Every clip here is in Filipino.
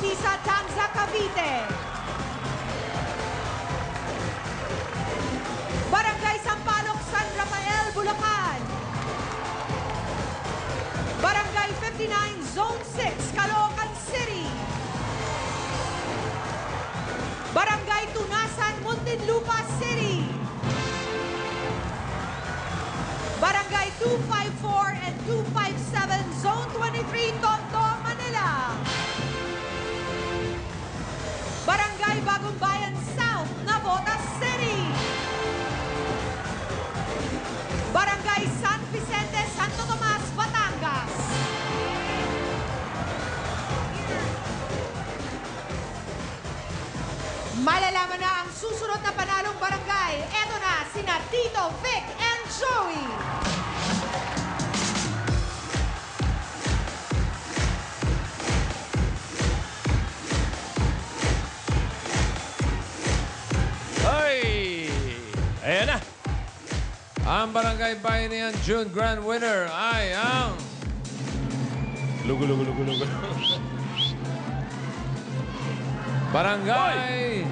Kapipisa, Tanza, Cavite. Barangay Sampaloc, San Rafael, Bulacan. Barangay 59, Zone 6, Caloocan City. Barangay Tunasan, Muntinlupa City. Barangay 254 and 257, Zone 23, Tondo, Manila. Barangay Bagong Bayan South, Navotas City. Barangay San Vicente, Santo Tomas, Batangas. Malalaman na ang susunod na panalong barangay. Eto na, sina Tito, Vic, and Joey. Ay! Ayan na. Ang Barangay Bayanihan June Grand Winner ay ang Lugo. Barangay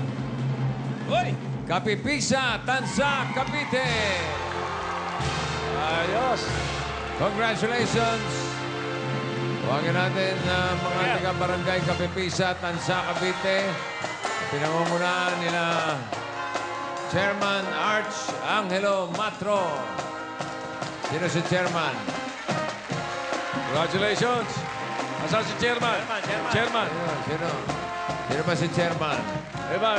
Hoy! Kapipisa, Tanza, Cavite. Ayos. Congratulations! Huwagin natin mga Ayan. taga-barangay Kapipisa, Tanza, Cavite. Pinangungunahan nila Chairman Arch Angelo Matro. Sino si Chairman? Congratulations. Asan si Chairman? Chairman. Sino? Sino ba si Chairman? Aba.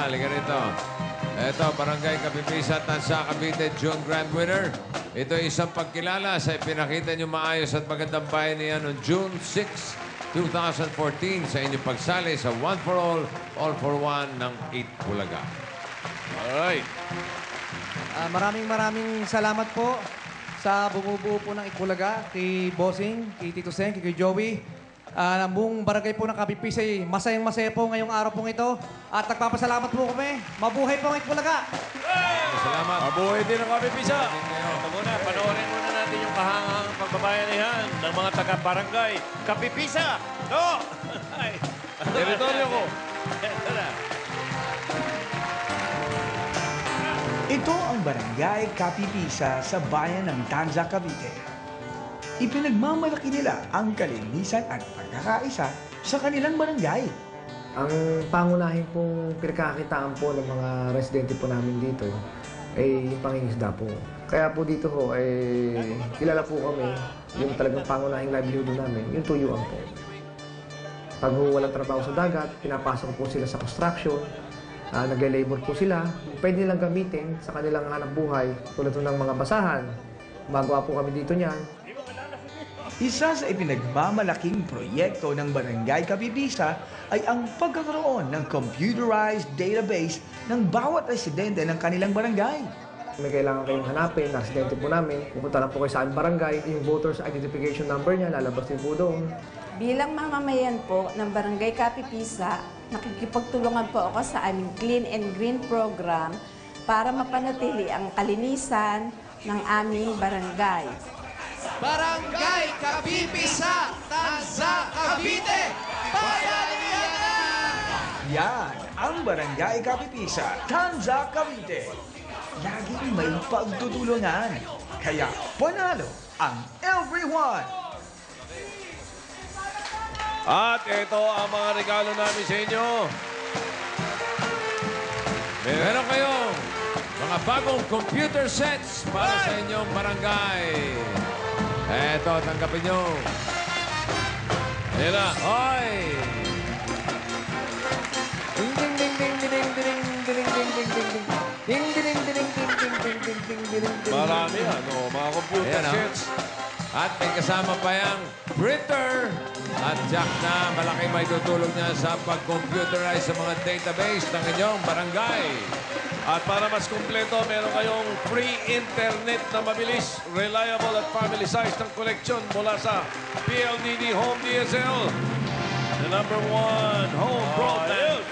Halika rito. Ito, Barangay Kapipisa, Tanza, Cavite, June Grand Winner. Ito ay isang pagkilala sa ipinakita niyo maayos at magandang bayanihan noong June 6, 2014 sa inyong pagsali sa One for All for One ng 8 Bulaga. Alright. Maraming salamat po sa bumubuo po ng Itbulaga, kay Bossing, kay Tito Sen, kay Joey. Ang buong barangay po ng Kapipisa ay masayang-masaya po ngayong araw pong ito. At nagpapasalamat po kami. Mabuhay po ang Itbulaga! Salamat. Mabuhay din ang Kapipisa. kayo. Ito muna, panoorin muna natin yung kahanghang pagbabayanihan ng mga taga-barangay Kapipisa. No! Ay, teritoryo ko. Ito na. Ito ang Barangay Kapipisa sa bayan ng Tanza, Cavite. Ipinagmamalaki nila ang kalinisan at pagkakaisa sa kanilang barangay. Ang pangunahin pong pinagkakakitaan po ng mga residente po namin dito ay yung pangingisda po. Kaya po dito ho ay kilala po kami yung talagang pangunahing livelihood namin, yung tuyuan po. Pag walang trabaho sa dagat, pinapasok po sila sa construction, nag-labor po sila, pwede nilang gamitin sa kanilang hanap buhay tulad ng mga basahan. Magawa po kami dito niyan. Isa sa ipinagmamalaking proyekto ng Barangay Kapipisa ay ang pagkakaroon ng computerized database ng bawat residente ng kanilang barangay. May kailangan kayong hanapin, na residente po namin, pupunta lang po kayo sa aming barangay, yung voters identification number niya, lalabas din po doon. Bilang mamamayan po ng Barangay Kapipisa, nakikipagtulungan po ako sa aming Clean and Green program para mapanatili ang kalinisan ng aming barangay. Barangay Kapipisa, Tanza, Cavite, Bayanihan na! Yan ang Barangay Kapipisa, Tanza, Cavite. Laging may pagtutulungan. Kaya panalo ang everyone! At ito ang mga regalo namin sa inyo. Meron kayong mga bagong computer sets para sa inyong barangay. Eto, tanggapin nyo. Ayan na. Hoy! Ding ding ding ding ding ding ding ding ding ding ding ding. Ding ding ding ding ding ding ding ding ding ding ding. Marami ano, mga computer Ayan, oh. sets. At may kasama pa yung printer at jack na malaki may tutulong niya sa pag-computerize sa mga database ng inyong barangay. At para mas kumpleto, meron kayong free internet na mabilis, reliable at family size ng koleksyon mula sa PLDT Home DSL. The #1 home broadband.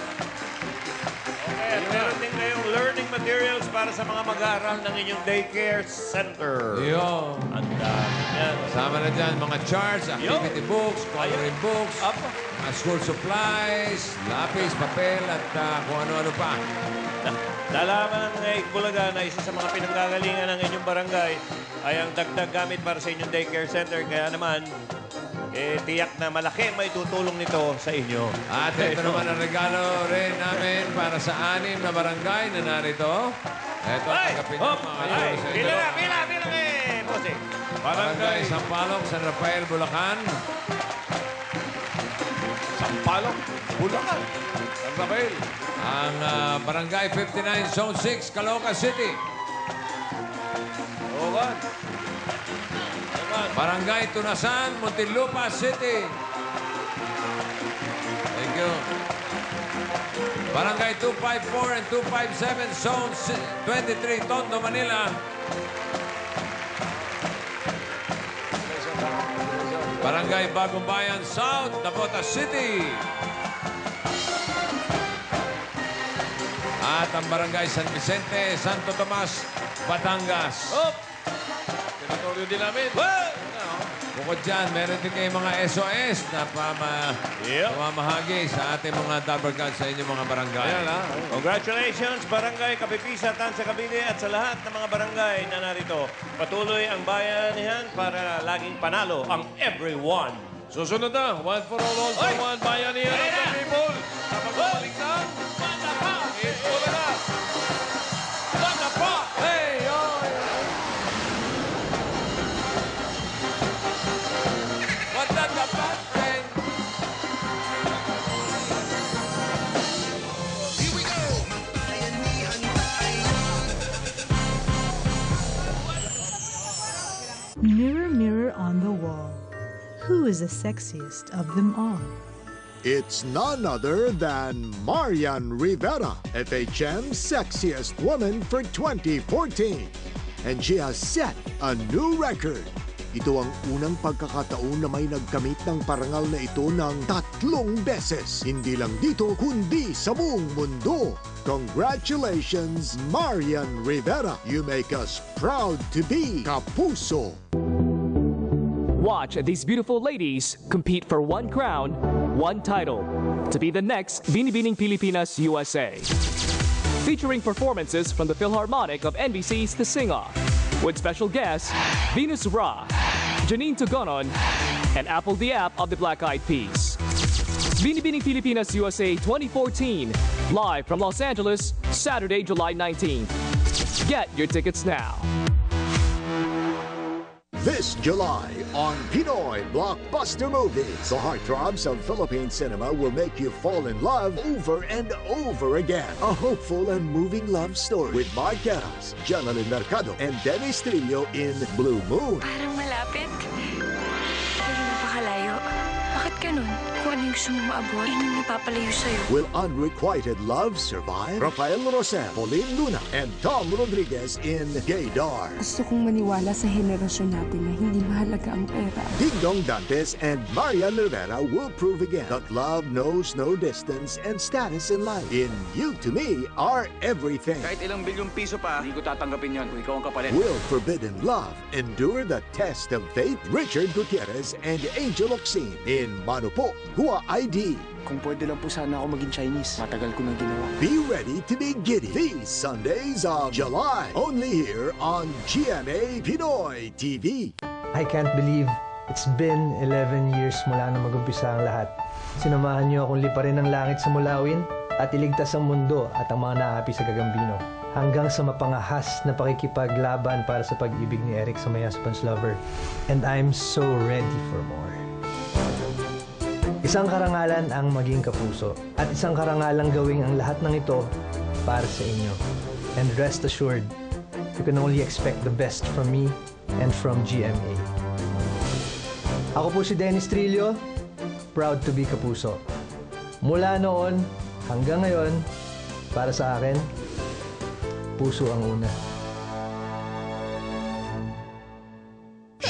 Okay, at meron din kayong learning materials para sa mga mag-aaral ng inyong daycare center. Yo. Ang dami yan. Kasama na dyan mga charts, activity books, coloring books, Apo. mga school supplies, lapis, papel, at kung ano-ano pa. Nalaman ng Bulaga na isa sa mga pinanggagalingan ng inyong barangay ay ang dagdag gamit para sa inyong daycare center. Kaya naman, tiyak na malaki may tutulong nito sa inyo. At ito naman ang regalo rin namin para sa 6 na barangay na narito. Ito, tanggapin niyo mga ayos sa inyo. Pila bossing. Barangay Sampaloc, San Rafael, Bulacan. Sampaloc, Bulacan, San Rafael. Ang Barangay 59, Zone 6, Caloocan City. Oban. Barangay Tunasan, Muntinlupa City. Thank you. Barangay 254 and 257, Zone 23, Tondo, Manila. Barangay Bagong Bayan South, Dakota City. At ang Barangay San Vicente, Santo Tomas, Batangas. Teritoryo din namin. Bukod dyan, meron din kayong mga SOS na pamamahagi sa ating mga Dabber Gods sa inyong mga barangay. Congratulations, Barangay Kapipisa, Tanza, Cavite at sa lahat ng mga barangay na narito. Patuloy ang bayanihan para laging panalo ang everyone. Susunod na, one for all for one. Bayanihan of the people. Kapag bumalik na, Bulaga. Bulaga pa! Hey, Mirror, mirror on the wall, who is the sexiest of them all? It's none other than Marian Rivera, FHM's sexiest woman for 2014. And she has set a new record. Ito ang unang pagkakataon na may nagkamit ng parangal na ito ng 3 beses. Hindi lang dito, kundi sa buong mundo. Congratulations, Marian Rivera. You make us proud to be Kapuso. Watch these beautiful ladies compete for one crown, one title, to be the next Binibining Pilipinas USA. Featuring performances from the Philharmonic of NBC's The Sing-Off, with special guests Venus Ra, Janine Tugonon, and Apple the App of the Black Eyed Peas. Binibining Pilipinas USA 2014, live from Los Angeles, Saturday, July 19th. Get your tickets now. This July on Pinoy Blockbuster Movies, the heartthrobs of Philippine cinema will make you fall in love over and over again. A hopeful and moving love story with Mark Geras, Jonalyn Mercado, and Dennis Trillo in Blue Moon. Parang malapit. Pero napakalayo. Bakit ganun? Kung ano yung gusto mong maabot, yun yung napapalayo sa'yo. Will unrequited love survive? Rafael Rosel, Pauline Luna, and Tom Rodriguez in Gaydar. Gusto kong maniwala sa henerasyon natin na hindi mahalaga ang pera. Dingdong Dantes and Marian Rivera will prove again that love knows no distance and status in life. In You to Me are everything. Kahit ilang bilyong piso pa, hindi ko tatanggapin yon kung ikaw ang kapalit. Will forbidden love endure the test of fate? Richard Gutierrez and Angel Oxin in Manupo, Hua ID. Kung pwede lang po sana ako maging Chinese, matagal ko nang ginawa. Be ready to be giddy these Sundays of July, only here on GMA Pinoy TV. I can't believe it's been 11 years mula na mag-umpisa ang lahat. Sinamahan niyo akong liparin ng langit sa mulawin at iligtas ang mundo at ang mga naapi sa Gagambino. Hanggang sa mapangahas na pakikipaglaban para sa pag-ibig ni Eric sa my husband's lover. And I'm so ready for more. Isang karangalan ang maging kapuso at isang karangalang gawing ang lahat ng ito para sa inyo. And rest assured, you can only expect the best from me and from GMA. Ako po si Dennis Trillo, proud to be kapuso. Mula noon hanggang ngayon, para sa akin, puso ang una.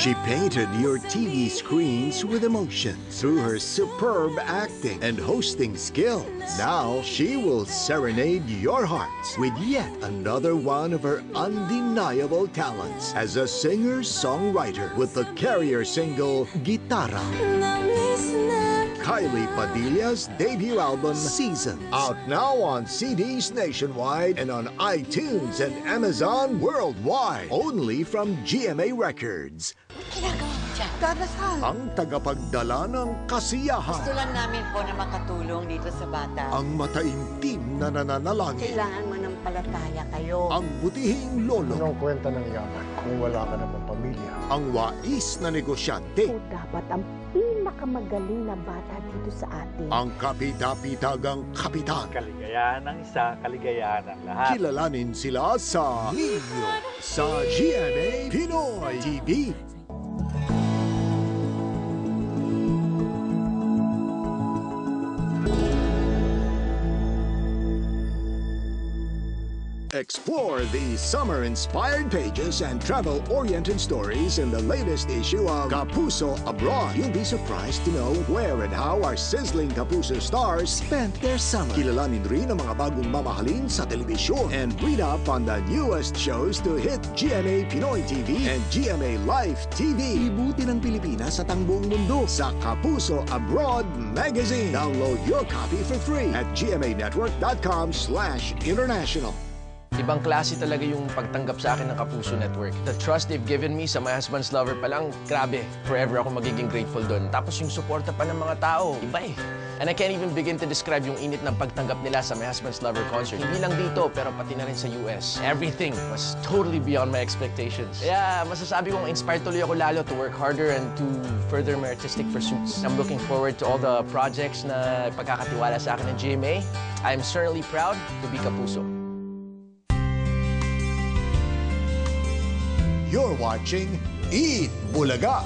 She painted your TV screens with emotion through her superb acting and hosting skills. Now, she will serenade your hearts with yet another one of her undeniable talents as a singer-songwriter with the carrier single, Gitara. Kylie Padilla's debut album, Seasons. Out now on CDs nationwide and on iTunes and Amazon worldwide. Only from GMA Records. Dadasal. Ang tagapagdala ng kasiyahan. Gusto lang namin po na makatulong dito sa bata. Ang mataimtim na nananalangin. Kailangan mananampalataya kayo. Ang butihing lolo. Anong kwenta ng yaman kung wala ka namang pamilya? Ang wais na negosyante. O dapat ang pinakamagaling na bata dito sa atin. Ang kapita-pitagang kapitan. Kaligayahan ng isa, kaligayahan ng lahat. Kilalanin sila sa Ninyo sa GMA Pinoy TV. Explore these summer-inspired pages and travel-oriented stories in the latest issue of Kapuso Abroad. You'll be surprised to know where and how our sizzling Kapuso stars spent their summer. Kilalanin rin ang mga bagong mamahalin sa telebisyon and read up on the newest shows to hit GMA Pinoy TV and GMA Life TV. Libutin ang Pilipinas sa buong mundo sa Kapuso Abroad Magazine. Download your copy for free at gmanetwork.com/international. Ibang klase talaga yung pagtanggap sa akin ng Kapuso Network. The trust they've given me sa My Husband's Lover pa lang, grabe. Forever ako magiging grateful doon. Tapos yung suporta pa ng mga tao, iba eh. And I can't even begin to describe yung init ng pagtanggap nila sa My Husband's Lover concert. Hindi lang dito, pero pati na rin sa US. Everything was totally beyond my expectations. Kaya masasabi kong inspired tuloy ako lalo to work harder and to further my artistic pursuits. I'm looking forward to all the projects na pagkakatiwala sa akin ng GMA. I'm certainly proud to be Kapuso. You're watching Eat Bulaga.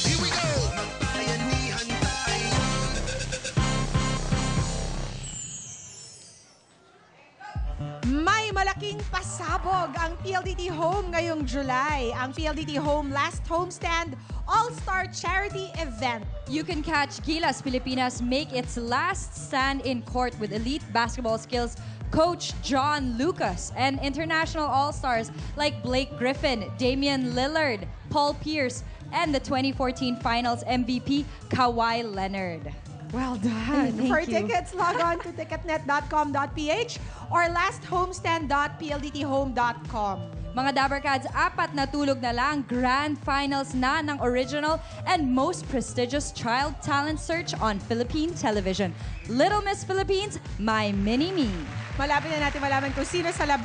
Here we go! Magbayanihan tayo! May malaking pasabog ang PLDT Home ngayong July. Ang PLDT Home Last Homestand All-Star Charity Event. You can catch Gilas Pilipinas make its last stand in court with elite basketball skills Coach John Lucas and international all-stars like Blake Griffin, Damian Lillard, Paul Pierce, and the 2014 Finals MVP Kawhi Leonard. Well done. Thank For you. tickets, log on to ticketnet.com.ph or lasthomestand.pldthome.com. Mga Dabarkads, 4 na tulog na lang, grand finals na ng original and most prestigious child talent search on Philippine television. Little Miss Philippines, My Mini-Me. Malapit na natin malaman kung sino sa 18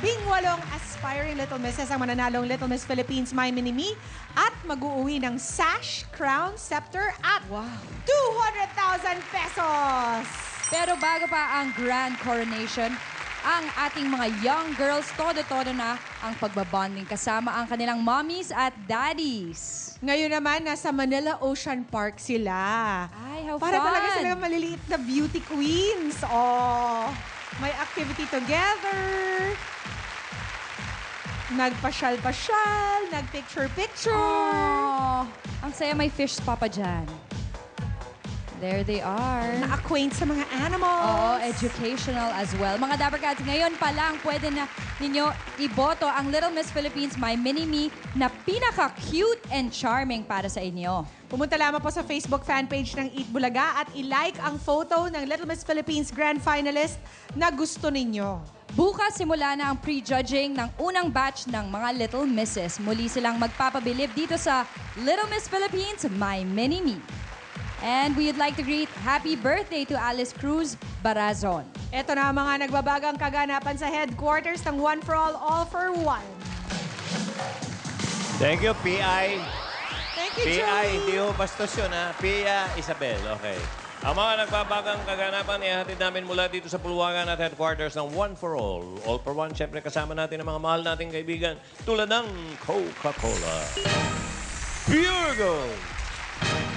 aspiring Little Misses ang mananalong Little Miss Philippines My Mini-Me at mag-uuwi ng sash, crown, scepter at 200,000 pesos. Pero bago pa ang grand coronation, ang ating mga young girls, todo-todo na ang pagbabonding kasama ang kanilang mommies at daddies. Ngayon naman, nasa Manila Ocean Park sila. Ay, how Para fun! talaga sila maliliit na beauty queens. Oh, may activity together. Nagpasyal-pasyal, nagpicture-picture. Oh, ang saya, may fish spa pa dyan. There they are. Na-acquaint sa mga animals. Oo, educational as well. Mga Dabarkads, ngayon pa lang pwede na ninyo iboto ang Little Miss Philippines My Mini-Me na pinaka-cute and charming para sa inyo. Pumunta lamang po sa Facebook fanpage ng Eat Bulaga at i-like ang photo ng Little Miss Philippines Grand Finalist na gusto ninyo. Bukas simula na ang pre-judging ng unang batch ng mga Little Misses. Muli silang magpapabilib dito sa Little Miss Philippines My Mini-Me. And we'd like to greet happy birthday to Alice Cruz Barazon. Ito na ang mga nagbabagang kaganapan sa headquarters ng One for All for One. Thank you, P.I. Thank you, P.I. Joey. Hindi ho bastos yun, ha? Pia Isabel, okay. Ang mga nagbabagang kaganapan, ihatid namin mula dito sa pulwagan at headquarters ng One for All. All for One, syempre kasama natin ang mga mahal nating kaibigan tulad ng Coca-Cola. Pure Gold.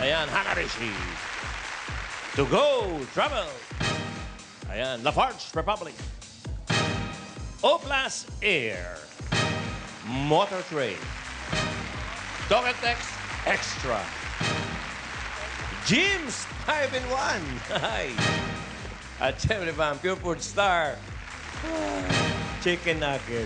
Ayan, Hanarishi. To Go Travel. Ayan, Lafarge Republic. Oplas Air. Motor Trade. Togetex Extra. Jim's 5-in-1. Hi. At syempre pa, ang Pure Food Star. Chicken Nugget.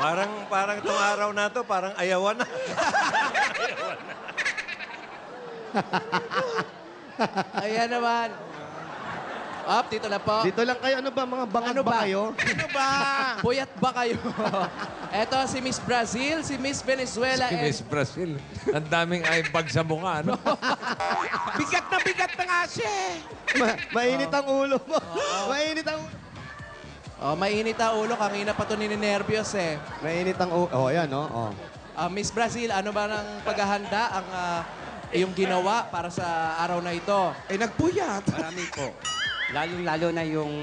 Parang itong araw na to, parang ayawan na. Ayan naman. Up, dito na po. Dito lang kayo. Ano ba? Mga bangag ba kayo? Ano ba? Puyat ba kayo? Eto si Miss Brazil, si Miss Venezuela, Si Miss Brazil. Ang daming eyebag sa mukha, ano? Bigat na nga siya. Mainit ang ulo mo. Mainit ang ulo. Oh, mainit ang ulo. Kanina pa ito ninenervyos eh. Mainit ang ulo. Oh, yan, no? Oh. Miss Brazil, ano ba ng paghahanda ang iyong ginawa para sa araw na ito? Nagpuyat. Marami po. Lalo-lalo na yung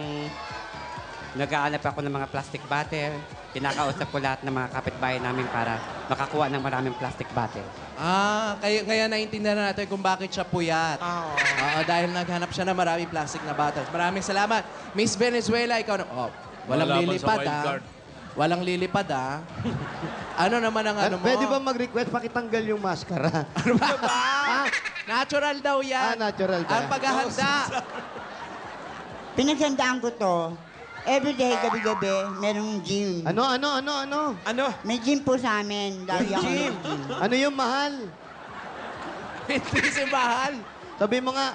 nag-aanap ako ng mga plastic bottle. Kinakausap ko lahat ng mga kapitbahay namin para makakuha ng maraming plastic bottle. Kaya naiintindihan natin kung bakit siya puyat. Oo, dahil naghanap siya ng maraming plastic na bottles. Maraming salamat. Miss Venezuela, ikaw na... Oh, walang Wala lilipad, sa wild card. Walang lilipad, Ano naman ang ano mo? Pwede ba mag-request pakitanggal yung maskara? Ano ba? Natural daw yan. Natural ba? Ang paghahanda. Pinaghandaan ko to. Everyday, gabi-gabi, merong gym. Ano? May gym po sa amin. Lagi ako Gym? nag-gym. Ano yung mahal? Hindi si mahal. Sabi mo nga.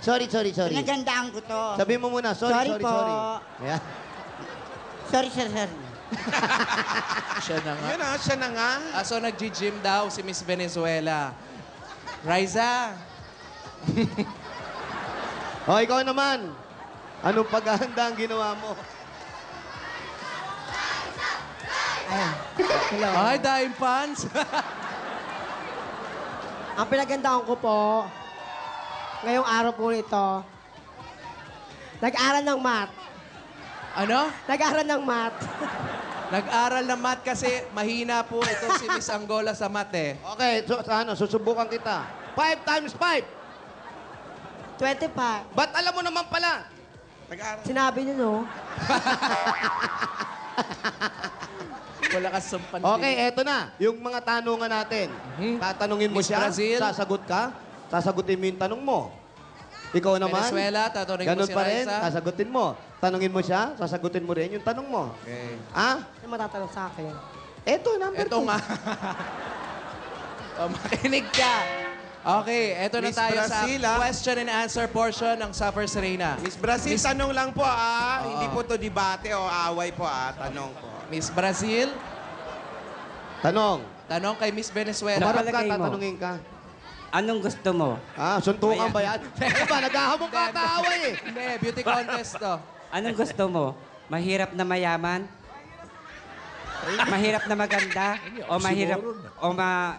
Sorry. Pinaghandaan ko to. Sabi mo muna. Sorry. po. Ayan. Sorry, sir. Siya na nga. Yun siya na nga. So, nag-gym daw si Miss Venezuela. Riza. Ikaw naman. Anong paghahanda ang ginawa mo? Ay, dime pants. Ang pinagandaan ko po, ngayong araw po ito, nag-aral ng math. Ano? Nag-aral ng math. Nag-aral ng math kasi mahina po ito si Miss Angola sa math eh. Okay, susubukan kita. 5 times 5. 25. Ba't alam mo naman pala? Sinabi niyo, no? Wala ka sumpan. Okay, eto na. Yung mga tanungan natin. Tatanungin mo Miss siya, Brazil. sasagot ka, sasagutin mo yung tanong mo. Ikaw naman. Venezuela, tatanungin mo ganun si pa rin, Raisa. sasagutin mo. Tanungin mo siya, sasagutin mo rin yung tanong mo. Okay. Ano matatanong sa akin? Eto, number 2. Ito nga. Makinig ka. Okay, eto na Miss tayo Brazil, sa question and answer portion ng Suffer Serena. Miss Brazil, tanong lang po Hindi po to debate o away po Tanong po. Miss Brazil, Tanong. tanong kay Miss Venezuela. Marap ka, Napalagay mo. tatanungin ka. Anong gusto mo? Suntukan ba yan? Ano ba, naghahabong ka kaaway eh. Hindi, beauty contest to. Anong gusto mo? Mahirap na mayaman? Mahirap na maganda? O mahirap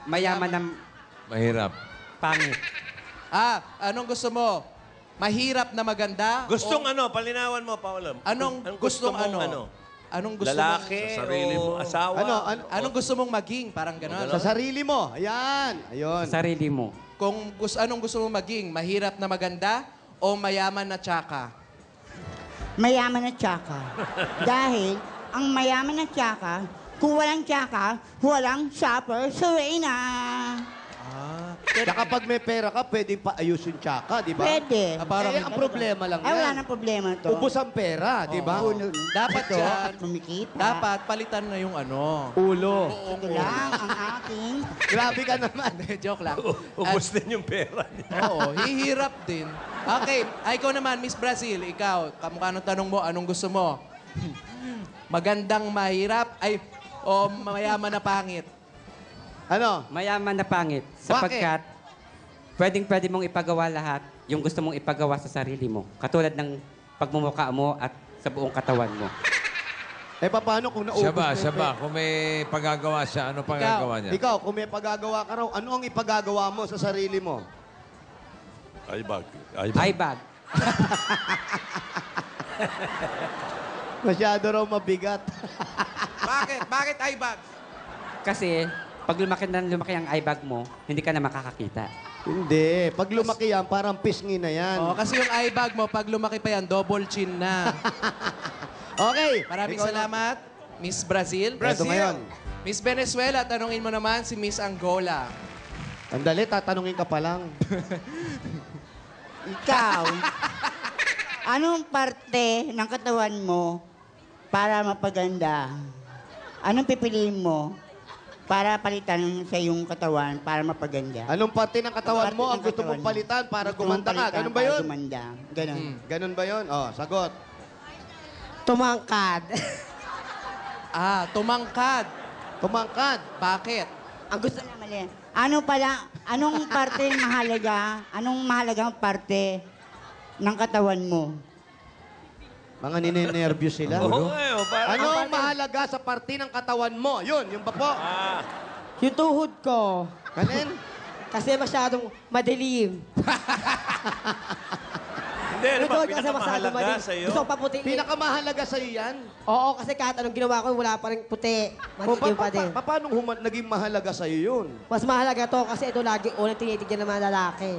mayaman na Mahirap. pangit? Anong gusto mo? Mahirap na maganda? Gustong palinawan mo, Paolo. Anong gustong ano? Anong gusto Lalaki mong... sarili mo, asawa. Anong gusto mong maging? Parang gano'n. Sa sarili mo. Ayan. Ayun. Sarili mo. Anong gusto mong maging? Mahirap na maganda o mayaman na tsaka? Mayaman na tsaka. Dahil ang mayaman na tsaka, kung walang tsaka, walang Suffer Serena. Tsaka pag may pera ka, pwede pa ayusin tsaka, di ba? Pwede. Ang problema lang Ay, wala nang problema to. Ubus ang pera, di ba? Dapat Ito, yan. Kumikita. Dapat palitan na yung ano. Ulo. Ito lang ang aking... Grabe ka naman. Joke lang. Ubus din yung pera niya. Oo, hihirap din. Okay, ikaw naman, Miss Brazil, ikaw, kamukha nung tanong mo, anong gusto mo? Magandang mahirap, o mayaman na pangit? Ano? Mayaman na pangit. Sapagkat pwedeng-pwede mong ipagawa lahat yung gusto mong ipagawa sa sarili mo. Katulad ng pagmumukha mo at sa buong katawan mo. Paano kung naubos Siya ba? Kung may pagagawa siya, ano pagagawa niya? Ikaw, kung may pagagawa ka raw, ano ang ipagagawa mo sa sarili mo? Eyebag. Eyebag. Masyado raw mabigat. Bakit? Bakit eyebag? Kasi pag lumaki ang eyebag mo, hindi ka na makakakita. Hindi. Pag lumaki yan, parang pisngi na yan. Kasi yung eyebag mo, pag lumaki pa yan, double chin na. Okay. Maraming salamat, Miss Brazil. Ito ngayon. Miss Venezuela, tanungin mo naman si Miss Angola. Andali, tatanungin ka pa lang. Ikaw, anong parte ng katawan mo para mapaganda? Anong pipiliin mo para palitan sa iyong katawan para mapaganda? Anong parte ng katawan Parte mo ang ng gusto katawan mong mo. palitan para Gusto mong gumanda ka? palitan Ganun ba para yun? Gumanda. Ganun. Ganun ba yun? Oh, sagot. Tumangkad. Tumangkad. Tumangkad. Bakit? Ang gusto na mali. Anong parte mahalaga? Anong mahalagang parte ng katawan mo? Mga ninenervyos sila. Oo nga, parang- Ano ang mahalaga sa parte ng katawan mo? Yun, yung ba po? Yung tuhod ko. Kanin? Kasi masyadong madilim. Hindi, ano Yung ba, tuhod kasi masyadong pinakamahalaga madilim. sa'yo? Gusto ko paputiin. Pinakamahalaga sa'yo yan? Oo, kasi kahit anong ginawa ko, wala pa rin puti. Madilim pa din. Paano naging mahalaga sa'yo yun? Mas mahalaga to kasi ito lagi unang tinitigyan ng mga lalaki.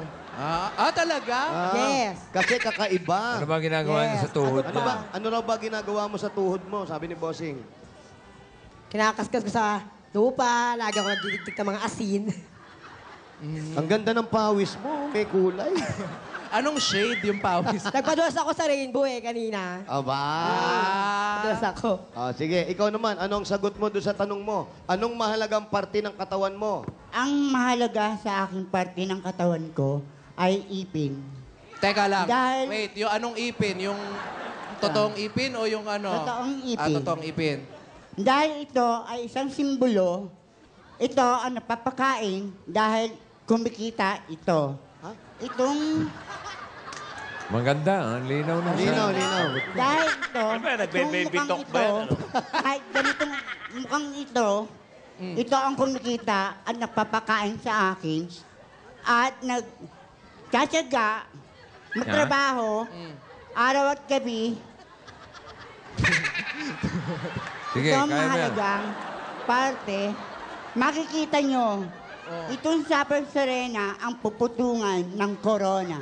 Talaga? Yes. Kasi kakaiba. Ano ba ginagawa niyo sa tuhod Ano mo? ba? Ano raw ba ginagawa mo sa tuhod mo? Sabi ni Bossing. Kinakaskas ko sa lupa, lagi ako nagdidigdig ng mga asin. Ang ganda ng pawis mo. May kulay. Anong shade yung pawis? Nagpadulas ako sa rainbow kanina. Aba. Nagpadulas ako. Sige, ikaw naman. Anong sagot mo doon sa tanong mo? Anong mahalagang parte ng katawan mo? Ang mahalaga sa aking parte ng katawan ko ay ipin. Teka lang. Dahil- Wait, yung anong ipin? Yung totoong ipin o yung ano? Totoong ipin. Totoong ipin. Dahil ito ay isang simbolo, ito ang napapakain dahil kumikita ito. Itong Maganda, ang linaw na Linaw. dahil ito, Ano ba, nagbe-baby itong talk mukhang ba yan, ito, kahit ganitong mukhang ito, ito ang kumikita at nagpapakain sa akin at nagtsatsaga, magtrabaho, araw at gabi. Sige, Ito ang kaya mo yan. mahalagang parte. Makikita nyo, itong Super Serena ang puputungan ng corona.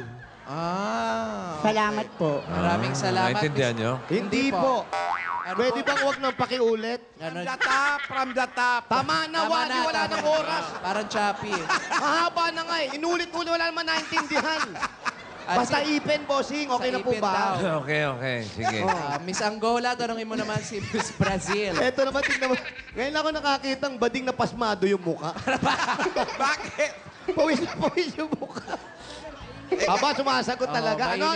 Salamat po. Maraming salamat. Naintindihan niyo? Hindi po. Pwede bang huwag nang pakiulit? From the top. Tama na, Wally. Wala nang oras. Parang choppy. Mahaba na nga eh. Inulit-ulit. Wala naman naintindihan. Basta ipin, Bossing. Okay na po ipin ba? daw. Okay. Sige. Miss Angola, tanongin mo naman si Miss Brazil. Eto naman, tignan mo. Ngayon ako nakakitang bading na pasmado yung muka. Bakit? Pawis yung muka. Aba, sumasagot talaga. Ano?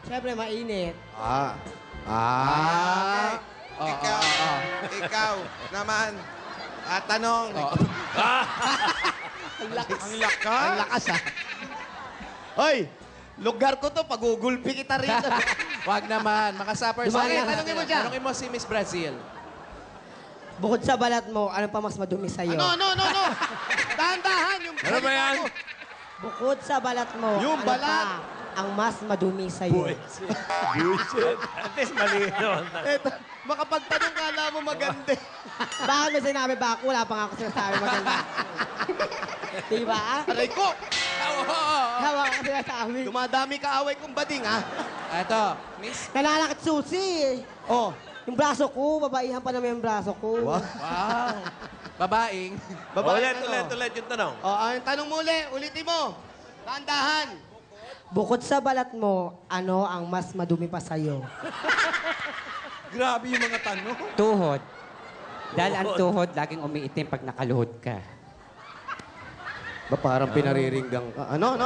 Siyempre, mainit. Ikaw naman. Tanong. Ang lakas, ha? Hoy, lugar ko to. Pagugulpi kita rito. Wag naman. Makasupper Bakit? Tanongin mo siya. Tanongin mo si Miss Brazil. Bukod sa balat mo, ano pa mas madumi sa'yo? No. Dahan-dahan. Yung Ano ba yan? Bukod sa balat mo, Yung ano balat. pa ang mas madumi sa'yo? Bullshit. At least mali yun. Eto, makapagtanong ka na mo maganda. Bakit may sinabi ba ako? Wala pa nga ako sinasabi maganda. Diba? Aray ko! Hawa ka sinasabi. Dumadami ka away kong bading, ha? Eto, Miss. Nalalakit susi. Oh. Yung braso ko, babaihan pa naman yung braso ko. Wow. Babaeng. Ulit yung tanong. Ang tanong mo ulitin mo. Dahan-dahan. Bukod sa balat mo, ano ang mas madumi pa sa'yo? Grabe yung mga tanong. Tuhod. Dahil ang tuhod, laging umiitim pag nakaluhod ka. Ba parang pinariringgang ka? Ano?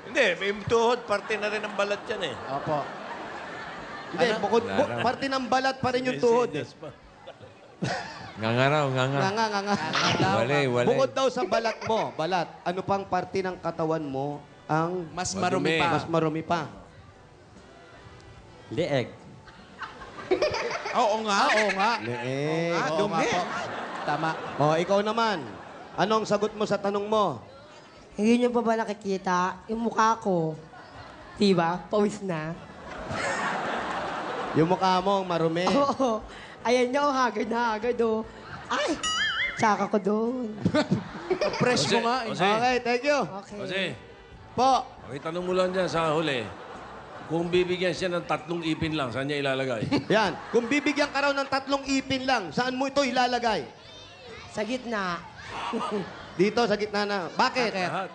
Hindi, may tuhod, parte na rin ng balat yan eh. Opo. Hindi, parte ng balat pa rin yung tuhod. Ngangaraw. Nga. Wali. Bukod daw sa balat mo, ano pang parte ng katawan mo ang Mas marumi pa. Mas marumi pa? Leeg. Oo nga. Leeg. Dumi. Tama. Ikaw naman. Anong sagot mo sa tanong mo? Hindi niyo pa ba nakikita yung mukha ko? Diba? Pawis na. Yung mukha mo, marumi. Oo. Ayan niyo, haggard na haggard, oh. Ay! Tsaka ko doon. Fresh mo nga. Okay, thank you. Okay. Kasi, Po. okay, tanong mo lang dyan sa huli. Kung bibigyan siya ng 3 ipin lang, saan niya ilalagay? Yan. Kung bibigyan ka raw ng 3 ipin lang, saan mo ito ilalagay? Sa gitna. Dito, sa gitna na. Bakit? Lahat.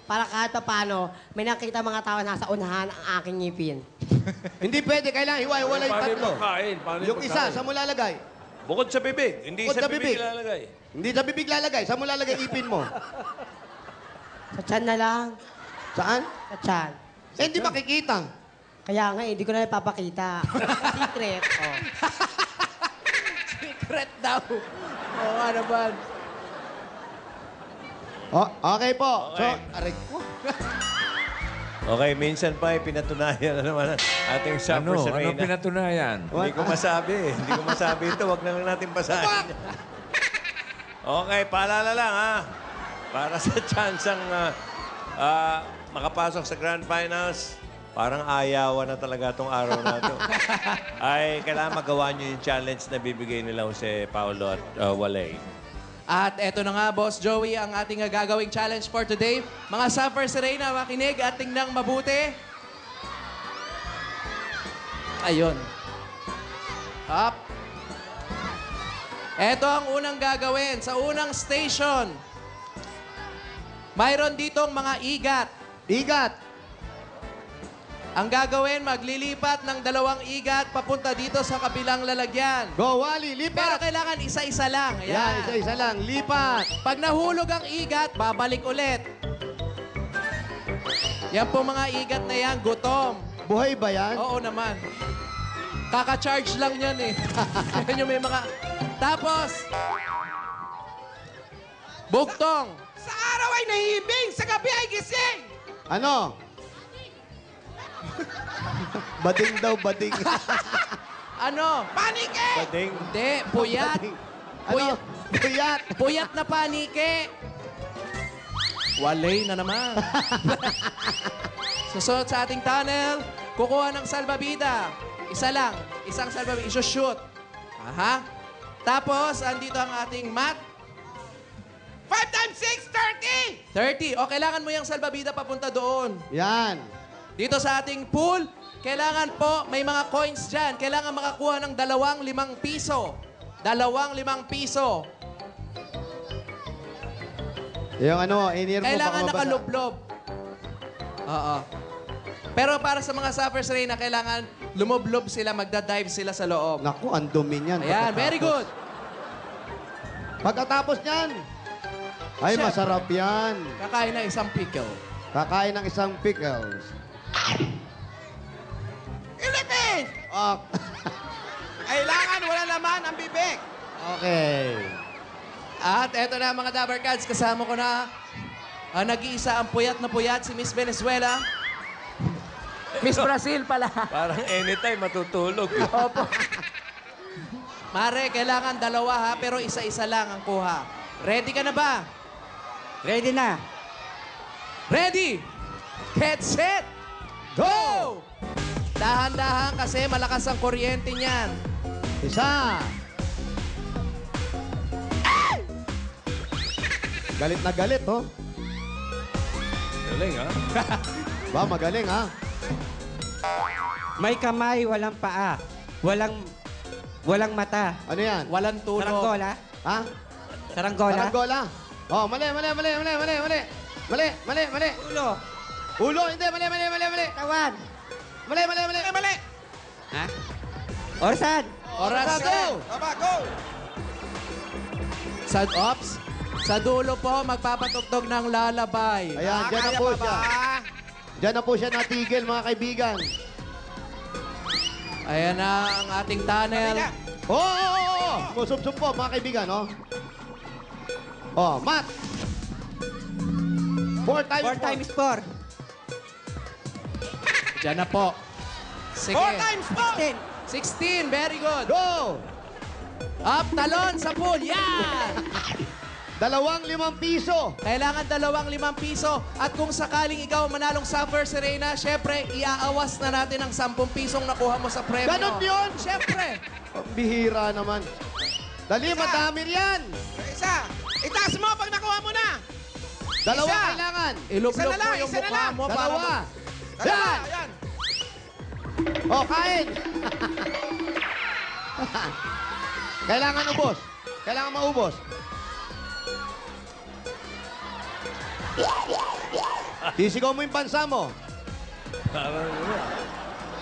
Para kahit pa paano, may nakita mga tao nasa unahan ang aking ngipin. Hindi pwede. Kailangan hiwa-hiwala yung Paano 3. yung pagkain? Paano Yung isa, pagkain? saan mo lalagay? Bukod sa bibig. Hindi Bukod sa sa bibig bibig. ilalagay. Hindi sa bibig lalagay. Saan mo lalagay ipin mo? Sa tiyan na lang. Saan? Sa tiyan. Eh, hindi makikita. Kaya nga, hindi ko na ipapakita. Secret. Oh. Secret daw. Oo, ano ba? Oh, okay po. Okay. So, aray ko. Okay, minsan pa pinatunayan na naman ang ating Supper Ano Serena. pinatunayan? Hindi ko masabi. Hindi ko masabi ito. Huwag na lang natin basahin. Okay, paalala lang ha. Para sa tsansang makapasok sa Grand Finals, parang ayawan na talaga itong araw na ito. Ay, kailangan magawa nyo yung challenge na bibigay nila Jose Paulo at Walay. At eto na nga, Boss Joey, ang ating gagawing challenge for today. Mga Supper Serena, makinig at tingnan mabuti. Ayun. Up. Eto ang unang gagawin. Sa unang station, mayroon ditong mga igat. Igat. Ang gagawin, maglilipat ng 2 igat papunta dito sa kabilang lalagyan. Go, Wally, Pero lipat. kailangan isa-isa lang. Ayan. Yan, isa-isa lang. Lipat. Pag nahulog ang igat, babalik ulit. Yan po mga igat na yan, gutom. Buhay ba yan? Oo naman. Kaka-charge lang yan eh. Yan yung may mga... Tapos, bugtong. Sa araw ay nahibing, sa gabi ay gising. Ano? Bading daw, bading. Ano? Panike! Bading. Hindi, puyat. Ano? Puyat. Puyat na panike. Walay na naman. Susunod sa ating tunnel, kukuha ng salbabida. Isa lang. Isang salbabida. Isushoot. Aha. Tapos, andito ang ating mat. 5 times 6, 30! 30. O, kailangan mo yung salbabida papunta doon. Yan. Dito sa ating pool, kailangan po, may mga coins dyan. Kailangan makakuha ng 2 5 piso. 2 5 piso. Yung ano, in-ear mo Kailangan baka mabasa. nakalublob. Oo. Pero para sa mga Supper Serena, kailangan lumublob sila, magda-dive sila sa loob. Naku, ang dumi niyan. Ayan, very good. Pagkatapos niyan, ay, Chef. masarap yan. Kakain na isang pickle. Kakain ng isang pickles. Ilipin! Oh. Kailangan wala naman ang bibig. Okay. At eto na mga Dabber Cats, kasama ko na ang nag-iisa ang puyat na puyat, si Miss Venezuela. Miss Brazil pala. Parang anytime matutulog. Opo. Mare, kailangan 2 ha, pero isa-isa lang ang kuha. Ready ka na ba? Ready na. Ready! Get set! Go! Dahan-dahan kasi malakas ang kuryente niyan. Isa. Galit na galit, oh. Galing, ha? Ba, magaling, ha? May kamay, walang paa. Walang mata. Ano yan? Walang tulog. Saranggola? Ha? Saranggola? Saranggola? Oh, mali. Ulo. Ulo, hindi, mali. Tawan. Mali. Ha? Orsan. Oras Go! Tama, go! Sa dulo po, magpapatugtog ng lalabay. Ayan, dyan na po siya. Dyan na po siya natigil, mga kaibigan. Ayan na ang ating tunnel. Oh! Musubsub po, mga kaibigan, oh. Oh, Matt. 4 times 4 times 4. Diyan na po. Sige. 4 times 16, very good. Go! Up, talon sa pool. Yan! 2 5 piso. Kailangan 2 5 piso. At kung sakaling ikaw manalong Supper Serena, syempre, iaawas na natin ang 10 pisong nakuha mo sa premyo. Ganon yun? Syempre. Ang bihira naman. Dali, madami riyan. Isa. Itaas mo pag nakuha mo na. 2 kailangan. Ilublob mo yung mukha mo para... 2. Yan. Oh, kain. Kailangan ubos. Kailangan maubos. Sisigaw mo yung bansa mo.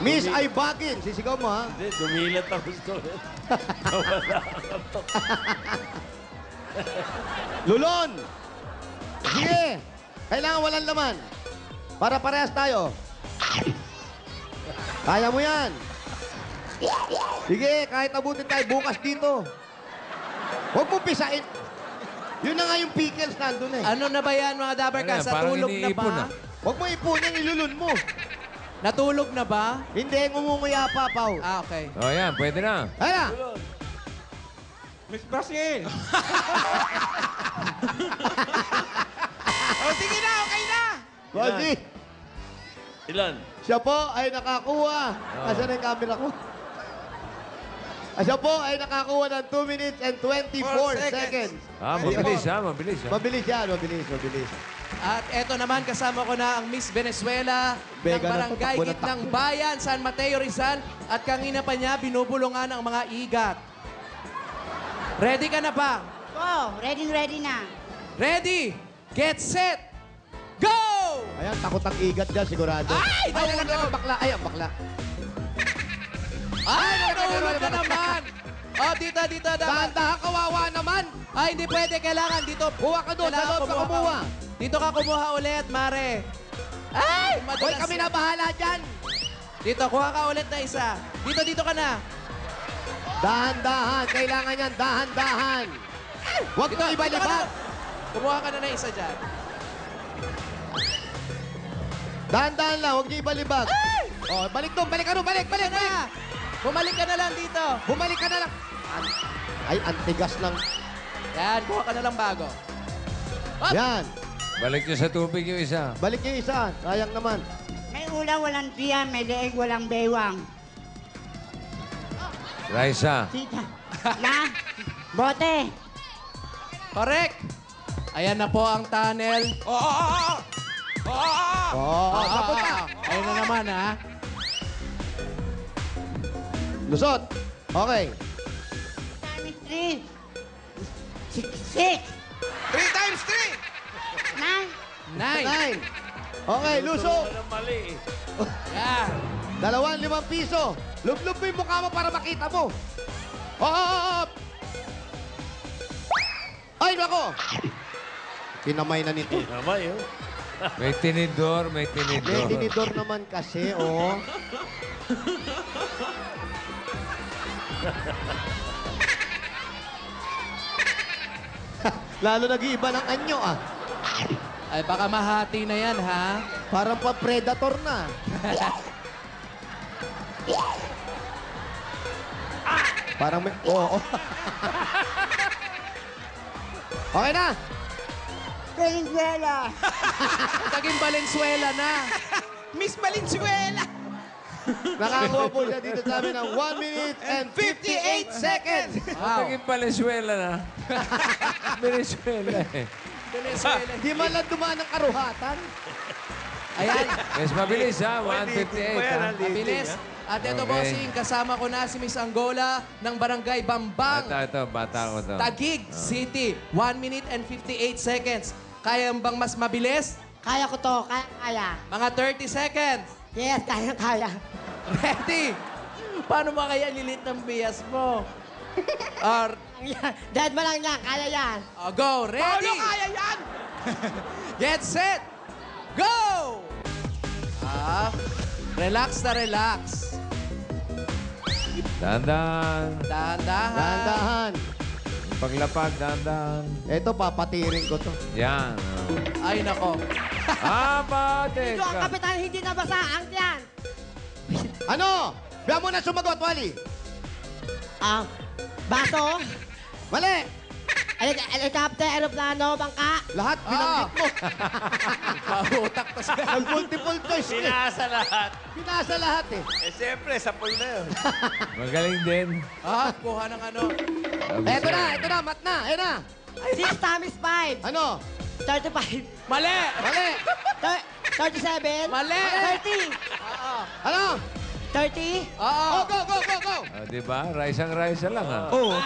Miss Aybagin, sisigaw mo ha. Hindi, dumilat ang gusto. Nawala ang antok. Lulon! Sige! Kailangan walang laman. Para parehas tayo. Kaya mo yan. Sige, kahit abutin tayo bukas dito. Huwag mo pisain. Yun na nga yung pickles nandun eh. Ano na ba yan, mga Dabarkas? Parang Natulog na iniipon ba? Huwag mo ipunin, ilulun mo. Natulog na ba? Hindi, ngumunguya pa, Pao. Ah, okay. O yan, pwede na. Hala! Miss Brazil! Oh, sige na, okay na! Bossy, Ilan? siya po ay nakakuha. Asan na yung camera ko? Siya po ay nakakuha ng 2 minutes and 24 seconds. Mabilis ha, mabilis ha. Mabilis yan, mabilis. At eto naman, kasama ko na ang Miss Venezuela ng Bega na to, Barangay takbo na Gitnang takbo. Bayan, San Mateo, Rizal. At kanina pa niya, binubulungan ang mga igat. Ready ka na ba? Go! Ready na. Ready, get set, go! Ayan, takot ang igat dyan, sigurado. Ay, ang bakla. Ay, ang bakla. Ay, nahulog ka naman! Oh, dito, dapat. Dahan-dahan, kawawa naman. Ay, hindi pwede. Kailangan dito. Kuha ka doon, sa loob ka kumuha. Dito ka kumuha ulit, Mare. Ay! Hoy, kami na bahala dyan. Dito, kuha ka ulit na isa. Dito ka na. Dahan-dahan, kailangan yan, dahan-dahan. Huwag mo ibalibag. Kumuha ka na ng isa dyan. Dahan-dahan lang, huwag niyo ibalibag. Oh, balik doon, balik ka doon, balik. Bumalik ka na lang dito. Bumalik ka na lang. Ay, antigas lang. Yan, kuha ka na lang bago. Yan. Balik nyo sa tubig yung isa. Balik yung isa. Sayang naman. May ulam, walang tiyan. May leeg, walang bewang. Raisa. Tita. Na? Bote. Correct. Ayan na po ang tunnel. Oh, napunta. Ayun na naman, ha? Lusot. Okay. Times 3. 6. 3 times 9. 9. 9. Okay, luso. Walang mali. Yan. 2 piso. Lublub mo yung mukha mo para makita mo. Oh! Ay, nako. Kinamay na nito. Namay, oh. May tinidor, may May tinidor. tinidor naman kasi, oh. Lalo nag-iiba ng anyo, ah. Ay, baka mahati na yan, ha? Parang pa-predator na. Parang may... Oo. Okay na. Venezuela. Naging Valenzuela na. Miss Valenzuela! Nakakuha po siya dito sa amin ng 1 minute and 58 seconds. Wow. Naging Venezuela na. Venezuela eh. Venezuela. Di man lang dumaan ng karuhatan. Ayan. Yes, mabilis ha. 158 ha. Mabilis. At ito, Okay. bossing, kasama ko na si Miss Angola ng Barangay Bambang. Ito, bata ko to. Taguig City. 1 minute and 58 seconds. Kaya bang mas mabilis? Kaya ko to. Kaya. Mga 30 seconds. Yes, kaya. Ready? Paano mo kaya lilit ng bias mo? Or, Dead mo lang yan. Kaya yan. go. Ready? Paano kaya yan? Get set. Go! Relax na relax. Dahan-dahan. Dahan-dahan. Dahan-dahan. Paglapag, dahan-dahan. Ito, papatirin ko to. Yan. Ay, nako. Bate Ito ang ka. kapitan, hindi nabasa. Ang tiyan. Ano? Biya mo na sumagot, Wally. Baso. Mali. Helicopter, aeroplano, bangka. Lahat binanggit mo. Mahutak to siya. Nag-multiple choice. eh. Pinasa lahat. Pinasa lahat eh. Eh, siyempre, sapul na yun. Magaling din. Kuha ng ano. Ito na, mat na. Ayun na. 6 times 5. Ano? 35. Mali! Mali. 37. Mali! 30. Ano? 30. Oo. Go. Diba? Raisa lang ha. Oo.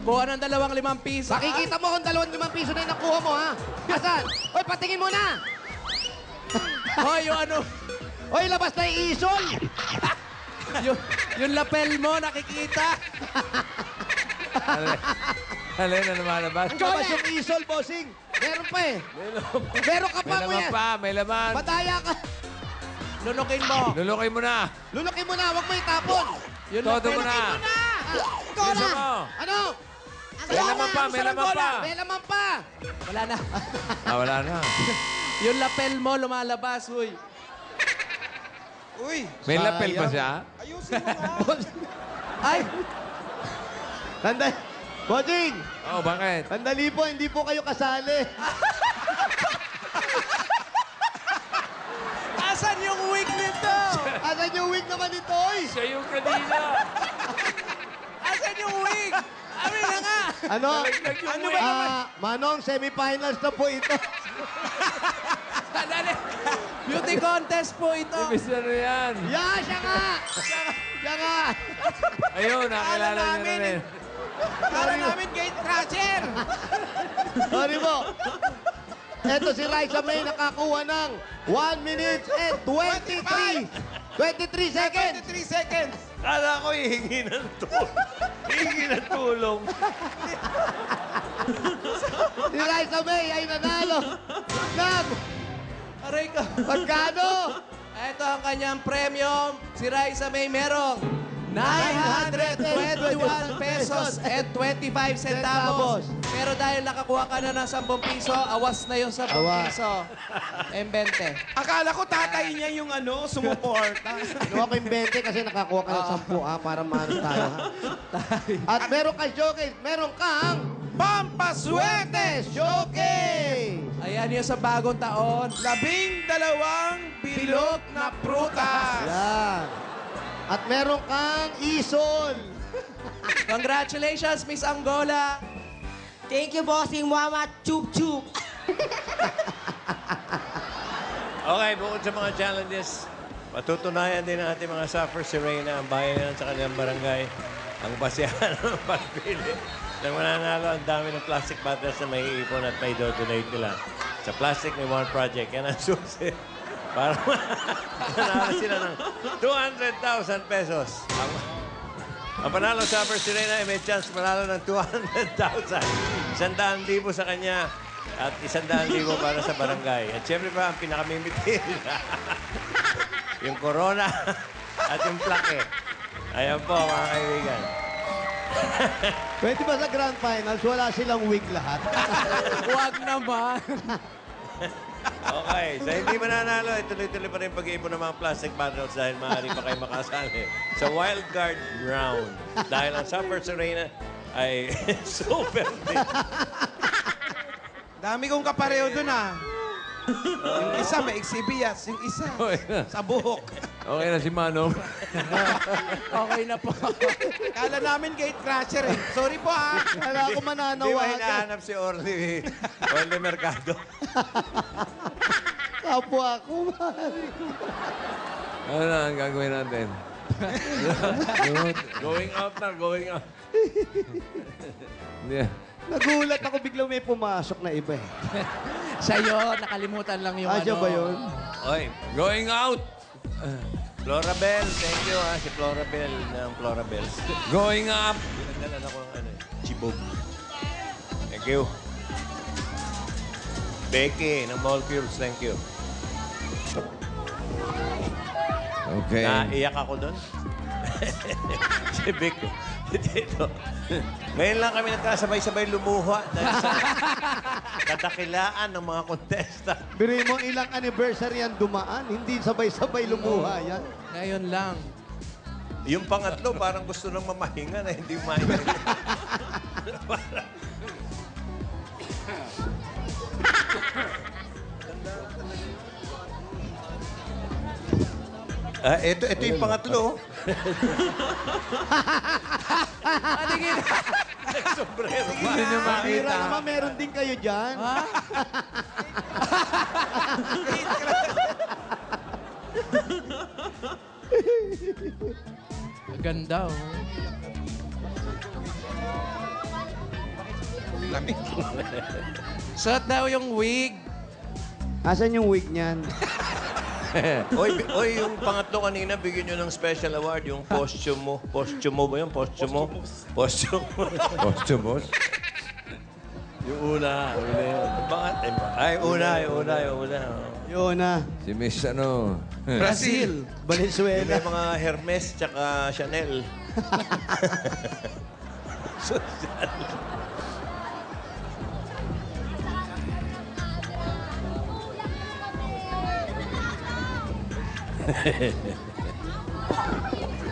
Kuha ng 2 piso. Makikita mo kung 2 piso na yung nakuha mo, ha? Asan? Hoy, patingin mo na. Hoy, yung ano. Hoy, labas na yung isol! yung lapel mo, nakikita. Alin na lumalabas? Labas yung isol, bossing. Meron pa eh. Meron ka pa, May kuya. laman pa, may laman. Madaya ka. Lunukin mo. Lulukin mo na. Lunukin mo na, huwag mo itapon. Todo mo na. Bilisan mo. Ano? May laman pa, may laman pa. May laman pa. Wala na. Wala na. Yung lapel mo, lumalabas, huy. Uy! May lapel pa siya? Ayusin mo nga. Ay! Tanda... Bossing! Oh, bakit? Sandali po, hindi po kayo kasali. Asan yung wig nito? Asan yung wig naman nito, oy? Siya yung kanina. Asan yung wig? Amin na nga. Ano? Ano ba naman? Manong, semifinals na po ito. Sandali. Beauty contest po ito. Ibis na yan. Yeah, siya nga! Siya nga! Ayun, nakilala niya na rin. Para namin gate crasher. Sorry po. Eto si Raisa May nakakuha ng 1 minute and 23 seconds. 23 seconds. Kala ko hihingi ng tulong. Hihingi ng tulong. Si Raisa May ay nanalo ng Aray ka. pagkano? Ito ang kanyang premyo. Si Raisa May merong 921 pesos and 25 centavos. Pero dahil nakakuha ka na ng 10 piso, awas na yung 10 piso. M20. Akala ko tatay niya yung sumuporta. Kinuha ko yung 20 kasi nakakuha ka ng 10 para maano tayo. At meron kang showcase. Meron kang Pampaswerte showcase! Ayan yung sa bagong taon. 12 bilog na prutas. Yan. At meron kang isol. Congratulations, Miss Angola. Thank you, bossing mama. Chup chup. Okay, bukod sa mga challenges, patutunayan din ng ating mga suffers si Reyna, ang bayan sa kanilang barangay, ang basihan ng pagpili. Nang mananalo, ang dami ng plastic bottles na may iipon at may donate nila. Sa Plastic May One Project, yan ang susi. Para manalo sila ng 200,000 pesos. Ang panalo sa si Reyna ay may chance manalo ng 200,000. 100,000 sa kanya at 100,000 para sa barangay. At siyempre pa, ang pinakamimitil. Yung corona at yung plaque. Ayan po, mga kaibigan. Pwede ba sa grand finals, wala silang wig lahat? Huwag naman. Okay, sa hindi mananalo, ituloy-tuloy pa rin pag-iipon ng mga plastic bottles dahil maaari pa kayo makasali sa wild card round. Dahil ang Suffer Serena ay super din. Dami kong kapareho dun yung isa may exhibias, yung isa sa buhok. Okay na si Manong. Okay na po. Kala namin gate crasher eh. Sorry po Kala ko Di ba mananawagan. hinahanap si Orly Mercado? Kapwa ko. Ano na ang gagawin natin? Going out na, going out. Yeah. Nagulat ako biglang may pumasok na iba eh. Siya yun, nakalimutan lang yung Siya ba yun? Oy, Going out! Florabel, thank you si Florabel ng Florabel. Going up! Pinagdalan ako ng chibog. Thank you. Becky ng Molecules, thank you. Okay. Naiyak ako doon. Si Becky. Dito. Ngayon lang kami nagkasabay-sabay lumuha dahil sa kadakilaan ng mga contestant. Biri mo ilang anniversary ang dumaan, hindi sabay-sabay lumuha yan. Ngayon lang. Yung pangatlo, parang gusto nang mamahinga na hindi mahinga. Ito yung pangatlo. Anigin. Sombrero pa. Hindi nyo makita. Mira naman, meron din kayo dyan. Ha? Ganda, oh. Suot daw yung wig. Asan yung wig niyan? Oy, yung pangatlo kanina, bigyan nyo ng special award, yung posthum mo. Posthum mo ba yun? Posthum mo? Posthum. Posthumos? Yung una yun. Bakit? Yung una. Yun na. Si Miss ano? Brazil. Valenzuela. May mga Hermes tsaka Chanel.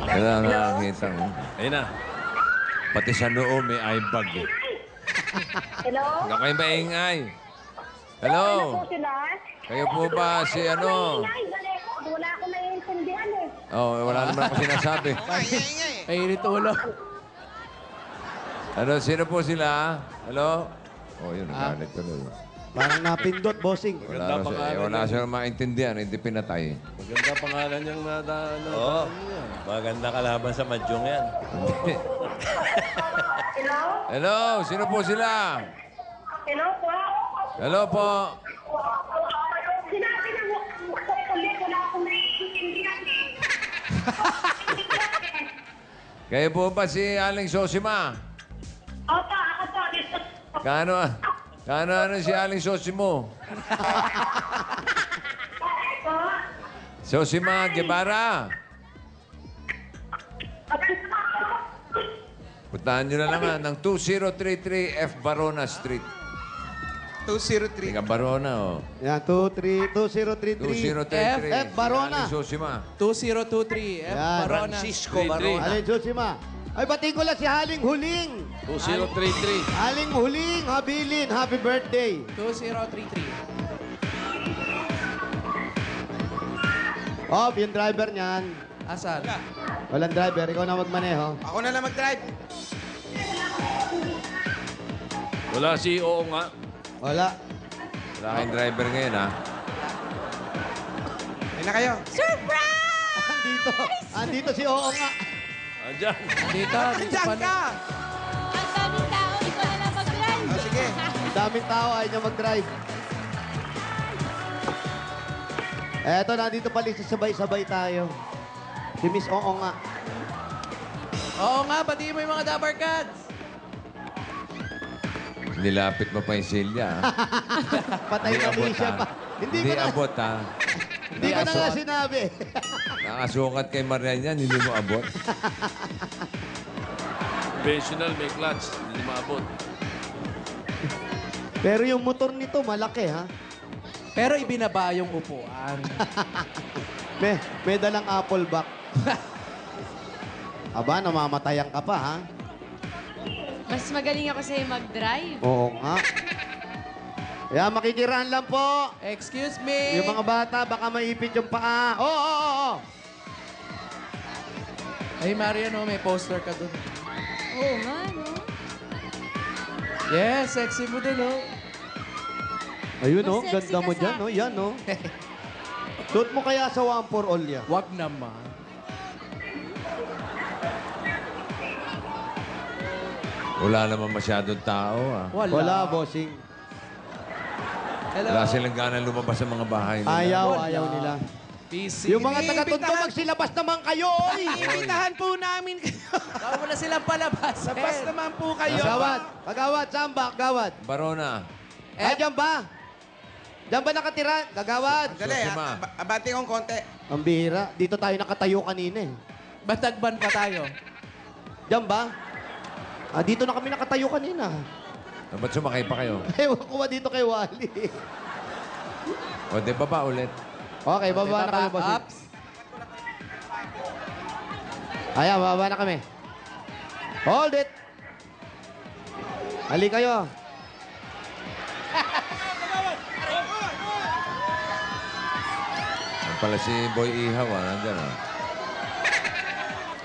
Kaya nakakita mo. Ayun na. Pati sa noo may eye bag eh. Hello? Huwag kayo maingay. Hello? Ano po sila? Kayo po ba si ano? Wala akong naiintindihan eh. Oh, wala naman ako sinasabi. Mainit ulo. Ano, sino po sila? Hello? Oh, yun, nagalit ko nun. Parang napindot, bossing. Wala siya maintindihan, hindi pinatay. Maganda pangalan niyang nadaan. Oo. Maganda kalaban sa madyong yan. Hello? Hello, sino po sila? Hello po? Hello po. Sinabi na ulit, wala akong naiintindihan eh. Kayo po ba si Aling Sosima? Opo, ako po. Kano si Aling Sosimo? Sosima Guevara. Puntahan nyo na lang ng 2033 F. Barona Street. 203. Tiga Barona, oh. Yan, 2033. 2033. F. Barona. Aling Sosima. 2023 F. Yan. Barona. Francisco Barona. Aling Sosima. Ay, batiin ko lang si Haling Huling. 2033. Haling Huling, habilin. Happy birthday. 2033. Off, yung driver niyan. Asan? Walang driver, ikaw na magmaneho. Ako na lang mag-drive. Wala si Oo nga. Wala. Wala kayong driver ngayon, ha? Ayun na kayo. Andito. Andito si Oo nga. Andyan. Dito pa na. Oh, sige. Ang daming tao, ayaw niya mag-drive. Eto, nandito pala sabay-sabay tayo. Si Miss Oo nga. Oo nga, pati mo yung mga Dabar Cats. Nilapit mo pa yung Celia, ha? Patay na abot, siya ha? pa. Hindi ko na, abot, ha? hindi ko na nga sinabi. Nakasukat kay Marian yan, hindi mo abot. Conventional, may clutch. Hindi maabot. Pero yung motor nito, malaki, ha? Pero ibinaba yung upuan. May dalang apple back. Aba, namamatayan ka pa, ha? Mas magaling ako sa'yo mag-drive. Oo nga. Kaya makikiraan lang po. Excuse me. Yung mga bata, baka maipit yung paa. Oo. Ay, Marian, may poster ka dun. Oo nga, no? Yes, sexy mo dun, oh. Ayun, Mas oh. sexy Ganda ka mo sa dyan, oh. Yan, oh. Suot mo kaya sa one for all yan. Wag naman. Wala naman masyadong tao, ha? Wala, bossing. Hello. Wala silang gana lumabas sa mga bahay nila. Ayaw nila. PC. Yung mga taga-Tondo, magsilabas naman kayo, oy! Iimbitahan po namin kayo. Baka mo na silang palabas. Labas naman po kayo. Gawad, pagawad, sambak, gawad. Barona. Ay, dyan ba? Dyan ba nakatira? Gagawad. Dali, abante kong konti. Ang bihira. Dito tayo nakatayo kanina, eh. Batagban pa tayo. Dyan ba? Dito na kami nakatayo kanina. Ba't sumakay pa kayo? Ewan ko ba dito kay Wally? O, di baba ulit. Okay, baba na kami, bossing. Ups. Ayan, baba na kami. Hold it! Hali kayo. Ang pala si Boy Ihaw, ha? Nandyan, ha?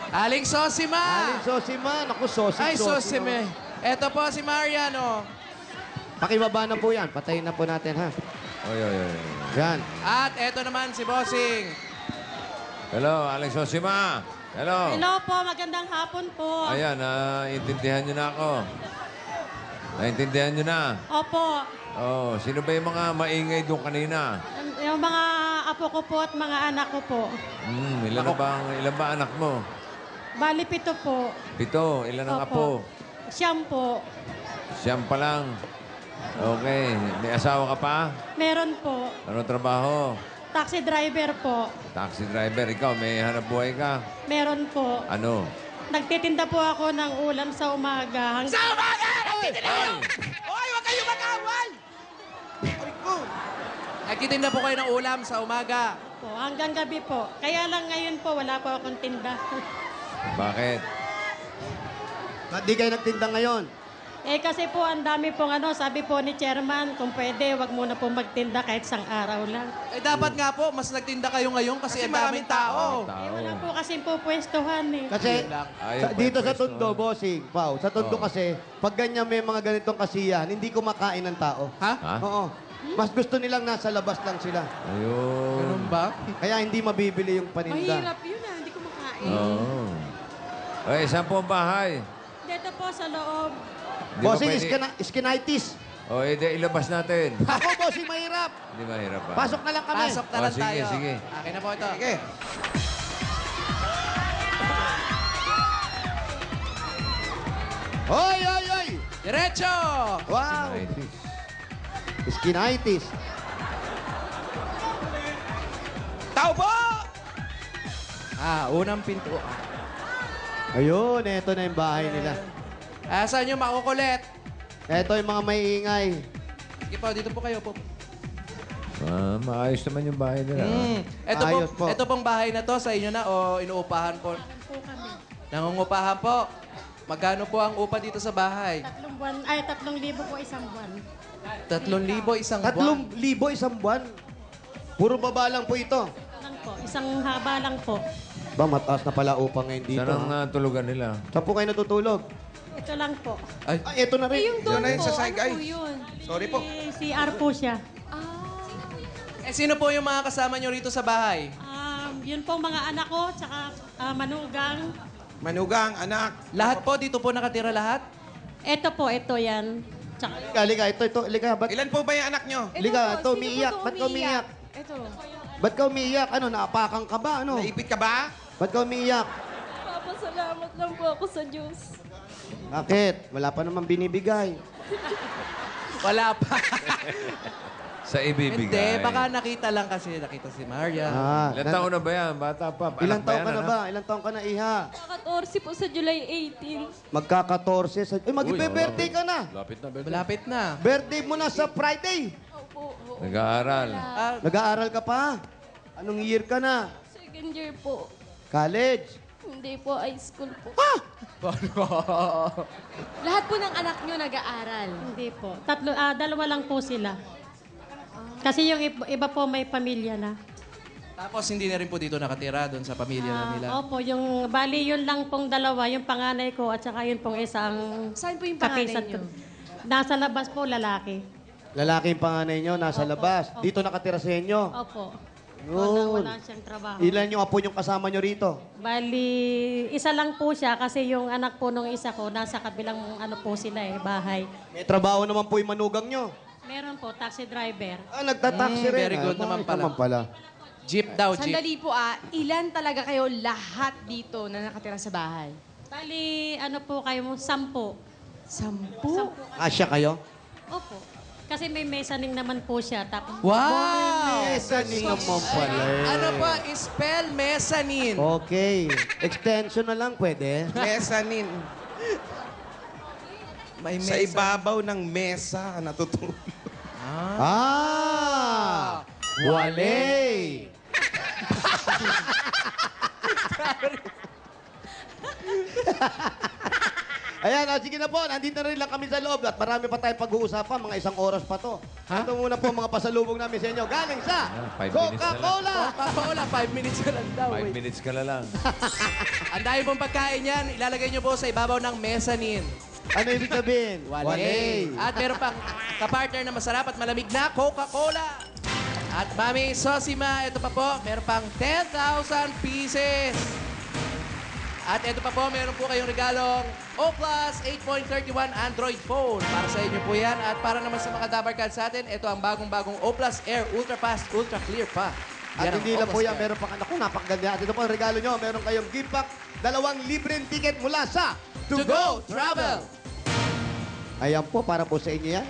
Aling Sosima. Aling Sosima. Naku, Sosima. Ay, Sosime. Eto po si Mariano. Pakibaba na po yan. Patayin na po natin, ha? Oy. Yan. At eto naman si Bossing. Hello, Alex Sosima. Hello. Hello po, magandang hapon po. Ayan, naintindihan nyo na ako. Naintindihan nyo na. Opo, Oh, sino ba yung mga maingay doon kanina? yung mga apo ko po at mga anak ko po. Ilan ba anak mo? Bali, 7 po. 7. Ilan ang apo? Siyam po. Siyam pa lang. Okay. May asawa ka pa? Meron po. Ano trabaho? Taxi driver po. Taxi driver. Ikaw, may hanap buhay ka? Meron po. Ano? Nagtitinda po ako ng ulam sa umaga. Sa umaga! Nagtitinda kayo! Hoy, huwag kayo mag-away! Nagtitinda po kayo ng ulam sa umaga. Po, hanggang gabi po. Kaya lang ngayon po, wala po akong tinda. Bakit? Ba't di kayo nagtinda ngayon? Kasi po, ang dami pong sabi po ni chairman, kung pwede, wag muna po magtinda kahit isang araw lang. Dapat nga po, mas nagtinda kayo ngayon kasi ang daming tao. Wala po kasi po pwestuhan eh. Kasi dito sa Tondo, bossing, Pao, sa Tondo kasi, pag ganyan may mga ganitong kasiyahan, hindi kumakain ng tao. Ha? Oo. Mas gusto nilang nasa labas lang sila. Ayun. Ganun ba? Kaya hindi mabibili yung paninda. Mahirap yun hindi kumakain. Oo. Okay, saan po ang bahay? Dito po sa loob. Di ba Bossing, pwede- skinitis. O, ilabas natin. Ako, bossing, mahirap. Hindi mahirap pa. Pasok na lang kami. Pasok na lang sige, tayo. sige. Akin na po ito. Sige. Hoy, hoy, hoy! Diretso! Wow! Skinitis. Tao po! Unang pinto. Ayun, eto na yung bahay nila. Saan yung makukulit? Eto yung mga maiingay. Sige po, dito po kayo po. Maayos naman yung bahay nila. Ayos po. Ito pong bahay na to sa inyo na o inuupahan po? Nangungupahan po. Magkano po ang upa dito sa bahay? 3 buwan, ay 3,000 po isang buwan. 3,000 isang buwan. 3,000 isang buwan. Puro baba lang po ito. Lang po, isang haba lang po. Ba, mataas na pala upa ngayon dito. Saan ang tulugan nila? Saan po kayo natutulog? Ito lang po. Ay, ito na rin. yung doon Yun na yun po, sa side, ano po guys. yun? Sorry po. CR po siya. Sino po yung mga kasama nyo rito sa bahay? Yun po mga anak ko, tsaka manugang. Manugang, anak. Lahat po, dito po nakatira lahat? Ito po, ito yan. Tsaka, Liga, ito. Liga, ba't? Ilan po ba yung anak nyo? Liga, ito, umiiyak. Ba't ka umiiyak? ito. Ba't ka umiiyak? Ano, naapakan ka ba? Ano? Naipit ka ba? Ba't ka umiiyak? Papasalamat lang po ako sa Diyos. Bakit? Wala pa naman binibigay. Wala pa. Sa ibibigay. Hindi, baka nakita lang kasi. Nakita si Maria. Ilan taon na ba yan? Bata pa. Ilang Anak taon ka yan, na anak? ba? Ilang taon ka na, Iha? 14 po sa July 18. Magka-14. Mag-birthday ka na. Lapit na, Bebe. Malapit na. Birthday mo na sa Friday. Nag-aaral. Nag-aaral ka pa? Anong year ka na? Second year po. College. Hindi po, high school po. Lahat po ng anak nyo nag-aaral. Hindi po. Dalawa lang po sila. Kasi yung iba po may pamilya na. Tapos hindi na rin po dito nakatira doon sa pamilya na nila. Opo, yung bali yun lang pong dalawa, yung panganay ko at saka yun pong isang... Saan po yung panganay kakisat nyo? ko. Nasa labas po, lalaki. Lalaki yung panganay nyo, nasa labas. Dito nakatira sa inyo. Opo. Yun. Wala siyang trabaho. Ilan yung apo yung kasama nyo rito? Bali, isa lang po siya kasi yung anak po nung isa ko, nasa kabilang po sila bahay. May trabaho naman po yung manugang nyo. Meron po, taxi driver. Nagtataxi rin. Very good naman pala. Jeep daw, jeep. Sandali po ilan talaga kayo lahat dito na nakatira sa bahay? Bali, po kayo mo? 10. 10? Asya kayo? Opo. Kasi may mezzanine naman po siya. Tapos, Wow! Mezzanine naman pala. Ano pa? Spell mezzanine. Okay. Extension na lang pwede. Mezzanine. May Sa ibabaw ng mesa natutulog. Wale! Ayan, sige na po. Nandito na rin lang kami sa loob at marami pa tayong pag-uusapan. Mga 1 oras pa to. Ito muna po mga pasalubong namin sa inyo. Galing sa 5 minutes na lang. Coca-Cola! Coca-Cola, 5 minutes ka lang daw. 5 minutes ka na lang. Ang dahil pong pagkain yan, ilalagay nyo po sa ibabaw ng mezzanine. Ano ibig sabihin? Wale. At meron pang kapartner na masarap at malamig na Coca-Cola. At Mami Sosima, ito pa po, meron pang 10,000 pieces. At ito pa po, meron po kayong regalong O-Plus 8.31 Android phone. Para sa inyo po yan. At para naman sa mga Dabarkad sa atin, ito ang bagong-bagong O-Plus Air Ultra Fast, Ultra Clear pa. At Yan ang hindi lang po Opus yan, card. meron pa naku, napakaganda. At ito po ang regalo nyo, meron kayong gift pack, 2 libreng ticket mula sa To Go Travel. Ayan po, para po sa inyo yan.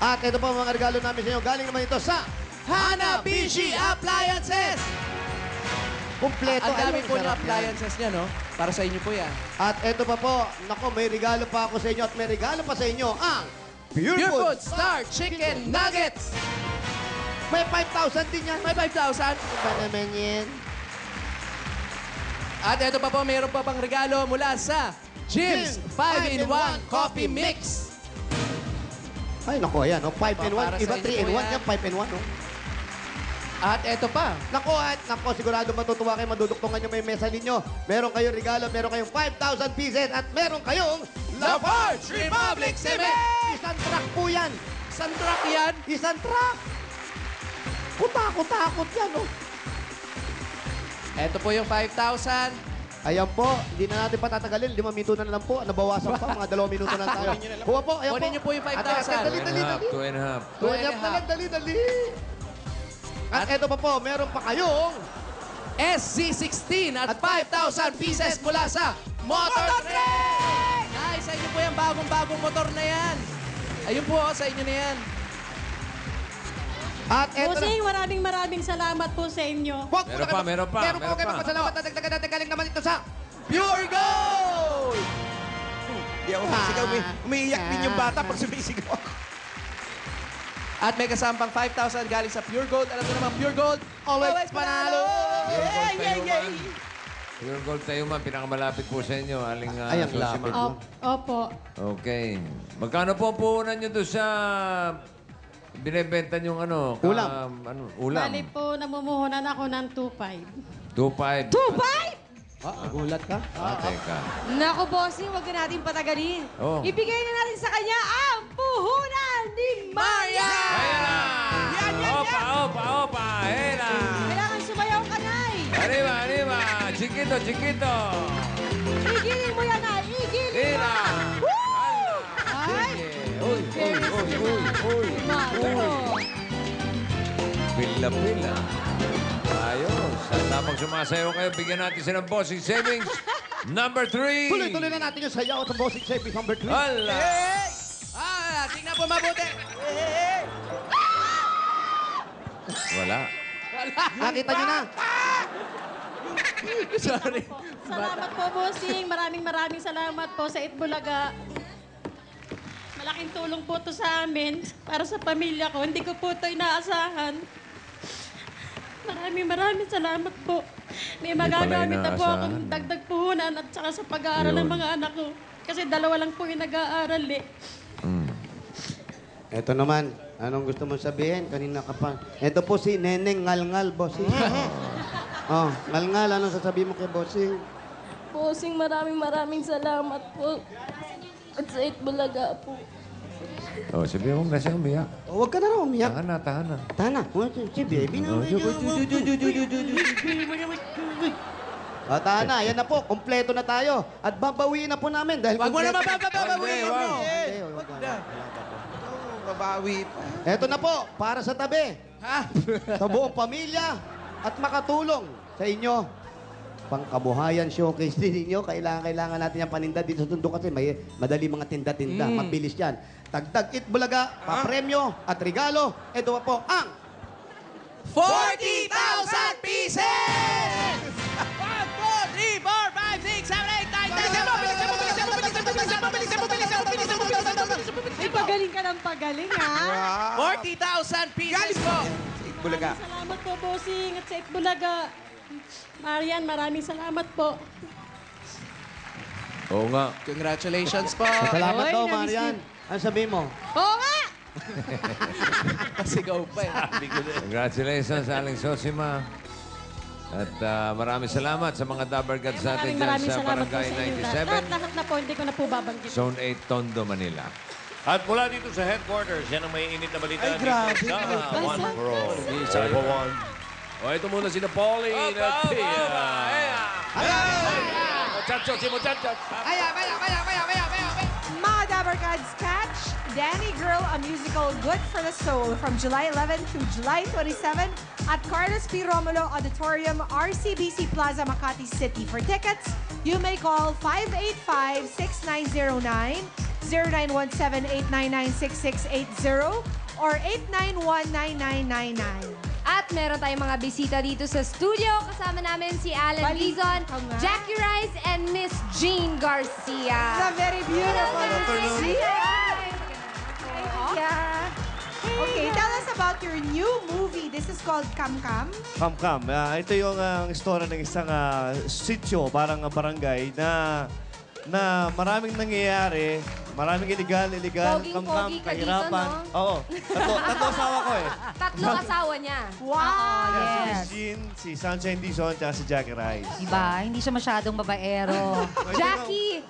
At ito po ang mga regalo namin sa inyo. Galing naman ito sa Hanabishi Appliances! Kumpleto. Ang dami Ayun, po ng sarap yan. appliances niya, no? Para sa inyo po yan. At ito pa po, naku, may regalo pa ako sa inyo at may regalo pa sa inyo ang Pure Food Star Chicken Nuggets! May 5,000 din yan. May 5,000? Ba naman yan? At ito pa po, mayroon pa pang regalo mula sa Jim's 5-in-1 Coffee Mix. Ay, naku, ayan. Oh, 5-in-1. Para sa Iba inyo 3-in-1 po yan. yan, 5-in-1. Oh. At ito pa. Naku, sigurado matutuwa kayo, maduduktungan nyo may mesa ninyo. Meron kayong regalo, meron kayong 5,000 pieces at meron kayong Lafarge Republic Cement! Isang truck po yan. Isang truck yan? Isang truck. Kutakot yan, oh. Ito po yung 5,000. Ayan po, hindi na natin patatagalin. 5 minuto na lang po. Nabawasan pa, mga 2 minuto na tayo. Kuha po, ayan po. Kunin niyo po yung 5,000. Dali. 2.5. 2.5. Dali. At ito pa po, meron pa kayong SZ16 at 5,000 pieces mula sa Motor Trade! Ay, sa inyo po yung bagong-bagong motor na yan. Ayun po, sa inyo na yan. At eto Bossing, maraming salamat po sa inyo. Meron po kayo magpasalamat at dagdagan natin galing naman ito sa Pure Gold! Di ako sisigaw. Umiiyak din yung bata pag sumisigaw. At may kasampang 5,000 galing sa Pure Gold. Alam mo naman, Pure Gold, always panalo! Pure Gold tayo man, pinakamalapit po sa inyo. Aling Ay, ang Susima. lapit. Opo. Okay. Magkano po ang puhunan nyo doon sa binibenta yung ano? Ulam. Ulam. Bali po, namumuhunan ako ng 2.5. 2.5. 2.5? Nagulat ka? Teka. Naku, bossing, huwag na natin patagalin. Oh. Ibigay na natin sa kanya ang puhunan ni Maria! Ayan na! Opa! Ayan na! Kailangan sumayaw ka, Nay! Arriba! Chiquito! Igilin mo yan, Nay! Igilin mo! Woo! Ay! Uy! Pila. Ayos. At habang sumasayaw kayo, bigyan natin siya ng bossing savings. Number 3. Tuloy-tuloy na natin yung sayaw sa bossing savings number 3. Hala! Tingnan po mabuti. Wala. Nakita nyo na. Sorry. Salamat po, Bossing. Maraming salamat po sa Itbulaga. Malaking tulong po to sa amin para sa pamilya ko. Hindi ko po ito inaasahan. Maraming salamat po. May magagamit na po akong dagdag puhunan at saka sa pag-aaral ng mga anak ko. Kasi 2 lang po yung nag-aaral eh. Eto naman, anong gusto mong sabihin? Kanina ka pa. Eto po si Neneng Ngalngal, bossing. Ngalngal, anong sasabihin mo kay bossing? Bossing, maraming salamat po. At sa Itbulaga po. Oh, sabihin mo na siya umiyak. Huwag ka na raw umiyak. Tahan na. Tana, si baby na. Tana, yan na po. Kompleto na tayo. At babawiin na po namin dahil... Wag mo na mababawiin mo. Wag na. Babawi pa. Eto na po, para sa tabi. Sa buong pamilya at makatulong sa inyo. Pangkabuhayan showcase din ninyo. Kailangan natin yung paninda dito sa Tondo kasi may madali mga tinda-tinda. Mabilis yan. Tagdag Itbulaga, papremyo at regalo. Ito pa po ang 40,000 pieces! 1, 2, 3, 4, 5, 6, 7, 8, 9, 10. Pagaling ka ng pagaling, ha? 40,000 pieces po! Itbulaga. Salamat po, Bossing. At sa Itbulaga. Marian, maraming salamat po. Oo nga. Congratulations po. Salamat Oy, daw, namiss Marian. Ano sabihin mo? Oo nga! Pasigaw pa eh. Congratulations, Aling Sosima. At maraming salamat sa mga Dabber Gods natin dyan Maraming sa salamat po Barangay sa inyo. 97, Lahat na po, hindi ko na po babanggit. Zone 8, Tondo, Manila. At mula dito sa headquarters, yan ang may init na balita. Ay, grabe. Dito sa One Pro. Isa po one. O, ito muna sina Pauline at Pia. Muchachos y muchachas. Mga Dabber Gods, catch Danny Girl, a musical good for the soul from July 11 to July 27 at Carlos P. Romulo Auditorium, RCBC Plaza, Makati City. For tickets, you may call 585-6909, 0917-899-6680, or 891-9999. At meron tayong mga bisita dito sa studio. Kasama namin si Alan Lizon, Jackie Rice, and Miss Jean Garcia. The very beautiful Miss Jean. Okay, tell us about your new movie. This is called Kam Kam. Kam Kam. Ito yung istorya ng isang sityo, parang barangay na maraming nangyayari, maraming illegal, kam-kam, kahirapan. Dito, no? Oo. Tatlo asawa ko eh. Tatlong asawa niya. Wow! Si Miss Jean, si Sunshine Dizon, at si Jackie Rice. Diba? Hindi siya masyadong babaero. Jackie,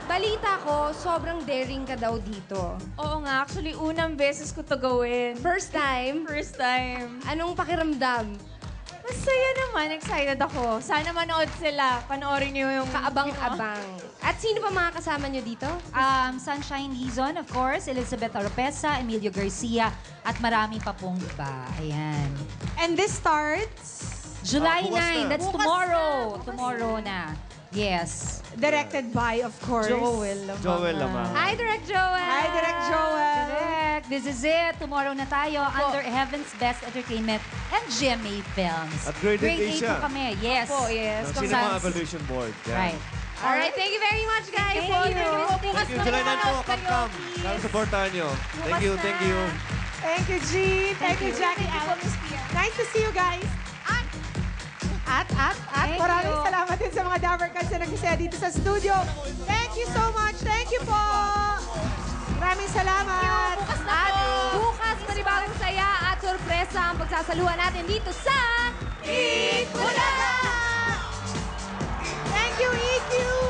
balita ko, sobrang daring ka daw dito. Oo nga, actually, unang beses ko to gawin. First time? First time. Anong pakiramdam? Masaya naman, excited ako. Sana manood sila, panoorin niyo yung... Kaabang-abang. At sino pa mga kasama niyo dito? Sunshine Dizon, of course, Elizabeth Oropesa, Emilio Garcia, at marami pa pong iba. Ayan. And this starts... July bukas 9, na. that's Bukas tomorrow. na. Tomorrow na. Yes. Directed by, of course, Joel Lamang. Hi, Direct Joel! Hi, Direct Joel! Correct. This is it. Tomorrow na tayo under Heaven's Best Entertainment and GMA Films. At Grade 8 Grade 8 siya. po kami. Yes. Po, yes. Ng Cinema Evolution Board. Yan. Right. Alright, thank you very much, guys. Thank you. Thank you. July 9 po, Kam-Kam. Sana supportahan nyo. Thank you, thank you. Thank you, Jean. Thank you, Jackie. Nice to see you guys. At maraming salamat din sa mga Dabber Cats na nag-isaya dito sa studio. Thank you so much. Thank you po. Maraming salamat. Bukas na po. Bukas, panibagong saya at sorpresa ang pagsasaluhan natin dito sa Eat Bulaga! Thank you, EQ!